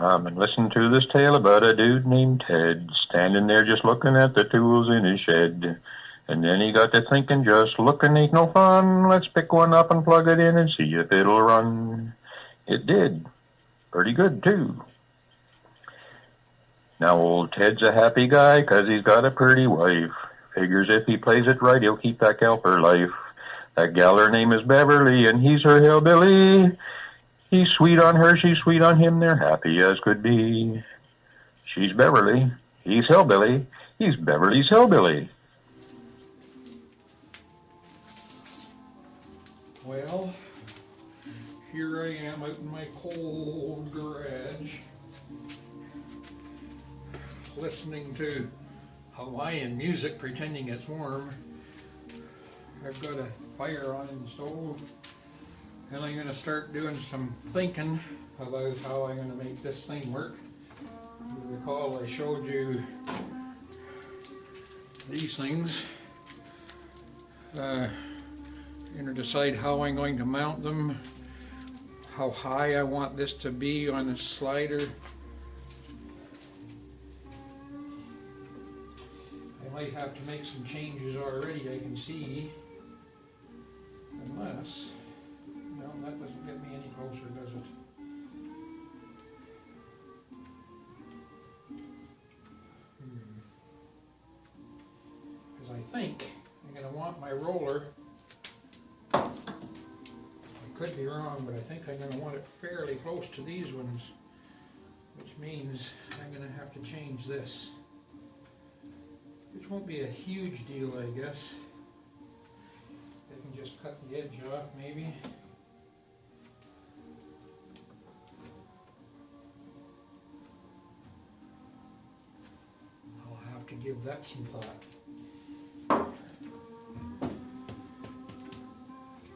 Come and listen to this tale about a dude named Ted, standing there just looking at the tools in his shed. And then he got to thinking, just looking ain't no fun. Let's pick one up and plug it in and see if it'll run. It did. Pretty good, too. Now old Ted's a happy guy 'cause he's got a pretty wife. Figures if he plays it right, he'll keep that gal for life. That gal, her name is Beverly, and he's her hillbilly. He's sweet on her, she's sweet on him, they're happy as could be. She's Beverly, he's Hillbilly, he's Beverly's Hillbilly. Well, here I am out in my cold garage, listening to Hawaiian music, pretending it's warm. I've got a fire on in the stove, and I'm going to start doing some thinking about how I'm going to make this thing work. You recall I showed you these things. I'm going to decide how I'm going to mount them, how high I want this to be on the slider. I might have to make some changes already, I can see, unless, no, that doesn't get me any closer, does it? Because I think I'm going to want my roller, I could be wrong, but I think I'm going to want it fairly close to these ones, which means I'm going to have to change this. Which won't be a huge deal, I guess. I can just cut the edge off, maybe. I'll have to give that some thought.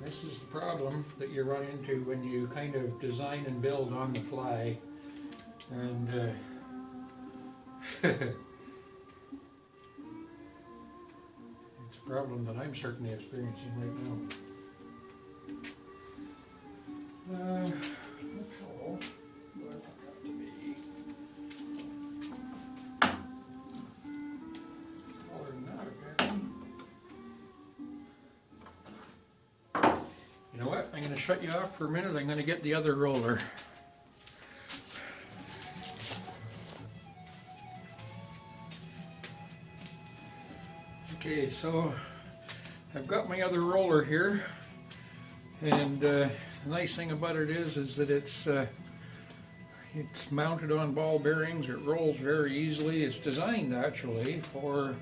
This is the problem that you run into when you kind of design and build on the fly. And problem that I'm certainly experiencing right now. How do I want that to be? Smaller than that, apparently. You know what? I'm going to shut you off for a minute. I'm going to get the other roller. Okay, so I've got my other roller here, and the nice thing about it is that it's mounted on ball bearings. It rolls very easily. It's designed actually for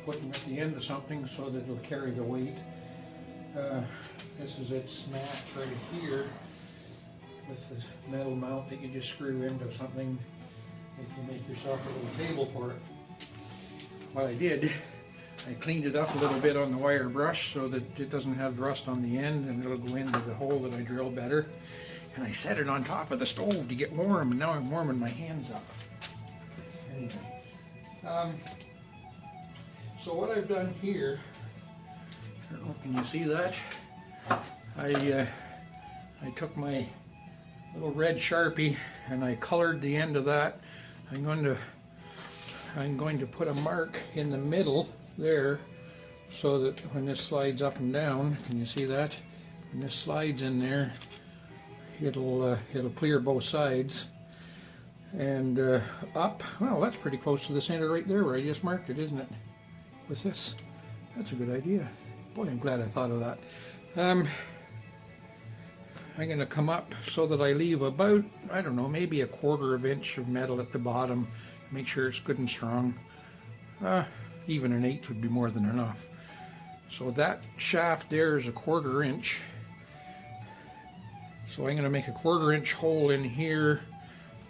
putting at the end of something so that it'll carry the weight. This is its match right here with the metal mount that you just screw into something if you make yourself a little table for it. What I did, I cleaned it up a little bit on the wire brush so that it doesn't have rust on the end and it'll go into the hole that I drilled better. And I set it on top of the stove to get warm, and now I'm warming my hands up. Anyway, so what I've done here, I don't know, can you see that? I took my little red Sharpie and I colored the end of that. I'm going to put a mark in the middle there so that when this slides up and down, can you see that? When this slides in there, it'll clear both sides. And up, well, that's pretty close to the center right there where I just marked it, isn't it? With this. That's a good idea. Boy, I'm glad I thought of that. I'm going to come up so that I leave about, I don't know, maybe a 1/4 inch of metal at the bottom. Make sure it's good and strong. Even an 1/8 would be more than enough. So that shaft there is a 1/4 inch. So I'm going to make a 1/4 inch hole in here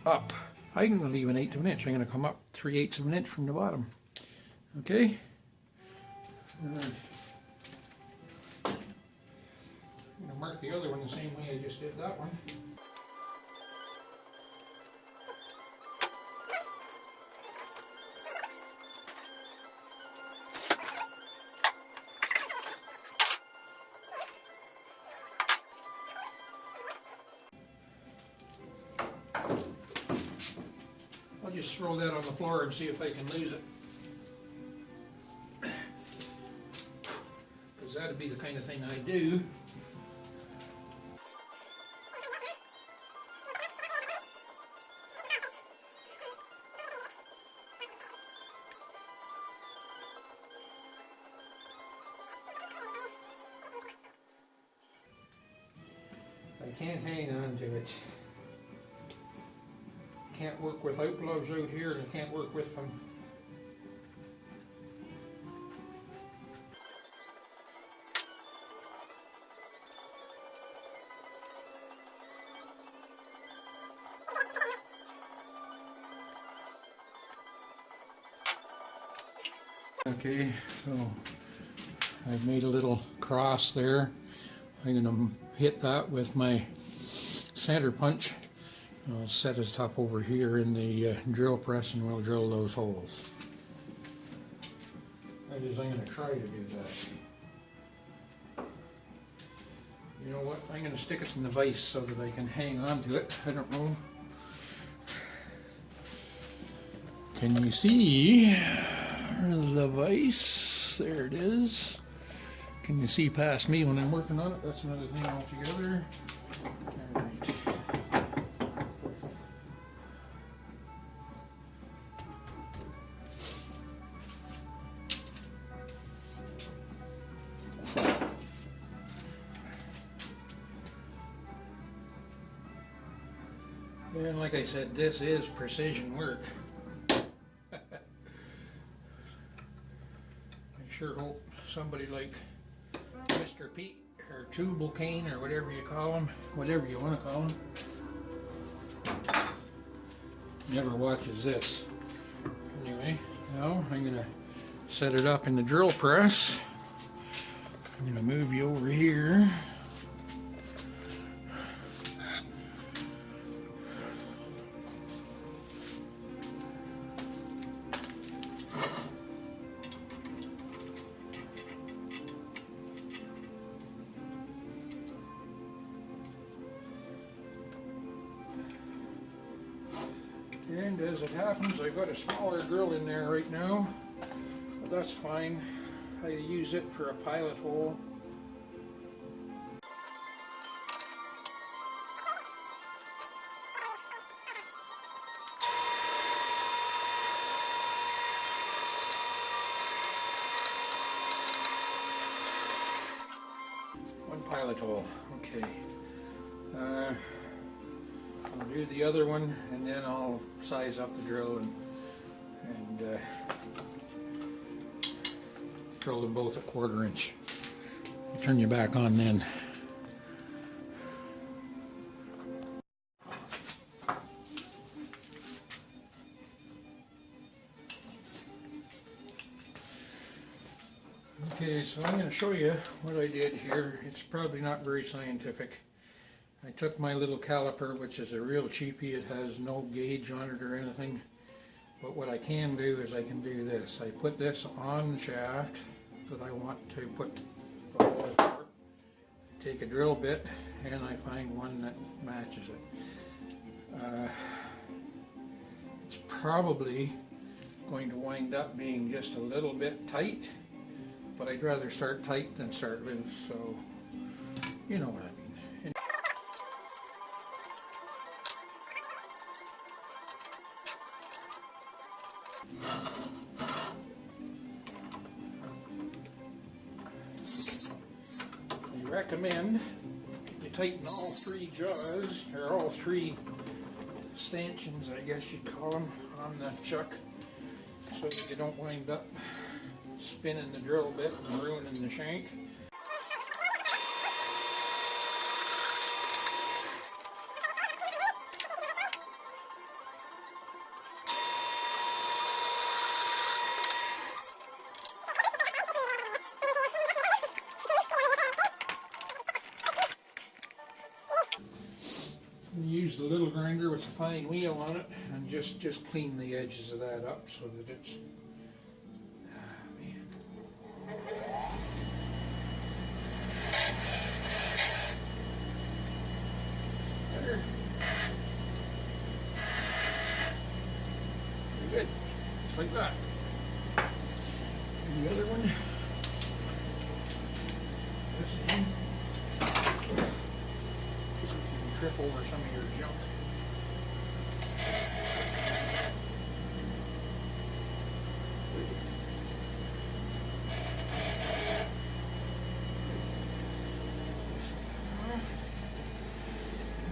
up. I'm going to leave an 1/8 of an inch. I'm going to come up 3/8 of an inch from the bottom. Okay? All right. I'm going to mark the other one the same way I just did that one. I'll just throw that on the floor and see if I can lose it. Because that'd be the kind of thing I do. I can't hang on to it. Can't work without gloves out here, and I can't work with them. Okay, so I've made a little cross there. I'm going to hit that with my center punch. I'll set it up over here in the drill press and we'll drill those holes. That is, I'm going to try to do that. You know what, I'm going to stick it in the vise so that I can hang on to it. I don't know. Can you see the vise? There it is. Can you see past me when I'm working on it? That's another thing altogether. All right. And like I said, this is precision work. I sure hope somebody like Mr. Pete or Tubal Cane or whatever you call him, whatever you want to call him, never watches this. Anyway, now I'm going to set it up in the drill press. I'm going to move you over here. And as it happens, I've got a smaller drill in there right now, but that's fine. I use it for a pilot hole. One pilot hole, okay. I'll do the other one and then I'll size up the drill and drill them both at 1/4 inch. I'll turn you back on then. Okay, so I'm going to show you what I did here. It's probably not very scientific. I took my little caliper, which is a real cheapie. It has no gauge on it or anything. But what I can do is I can do this. I put this on the shaft that I want to put the hole for. Take a drill bit and I find one that matches it. It's probably going to wind up being just a little bit tight, but I'd rather start tight than start loose, so you know what I mean. I recommend you tighten all 3 jaws, or all 3 stanchions, I guess you'd call them, on the chuck, so that you don't wind up spinning the drill bit and ruining the shank. Use the little grinder with the fine wheel on it and just clean the edges of that up so that it's there. just like that. And the other one, this one, so you can trip over some of your junk.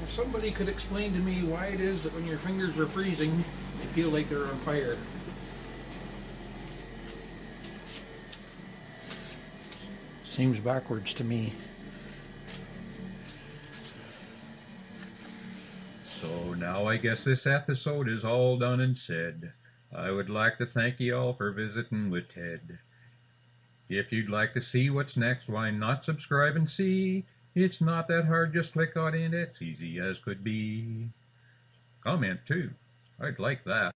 If somebody could explain to me why it is that when your fingers are freezing, they feel like they're on fire. Seems backwards to me. So now I guess this episode is all done and said. I would like to thank you all for visiting with Ted. If you'd like to see what's next, why not subscribe and see? It's not that hard, just click on it, it's easy as could be. Comment too, I'd like that.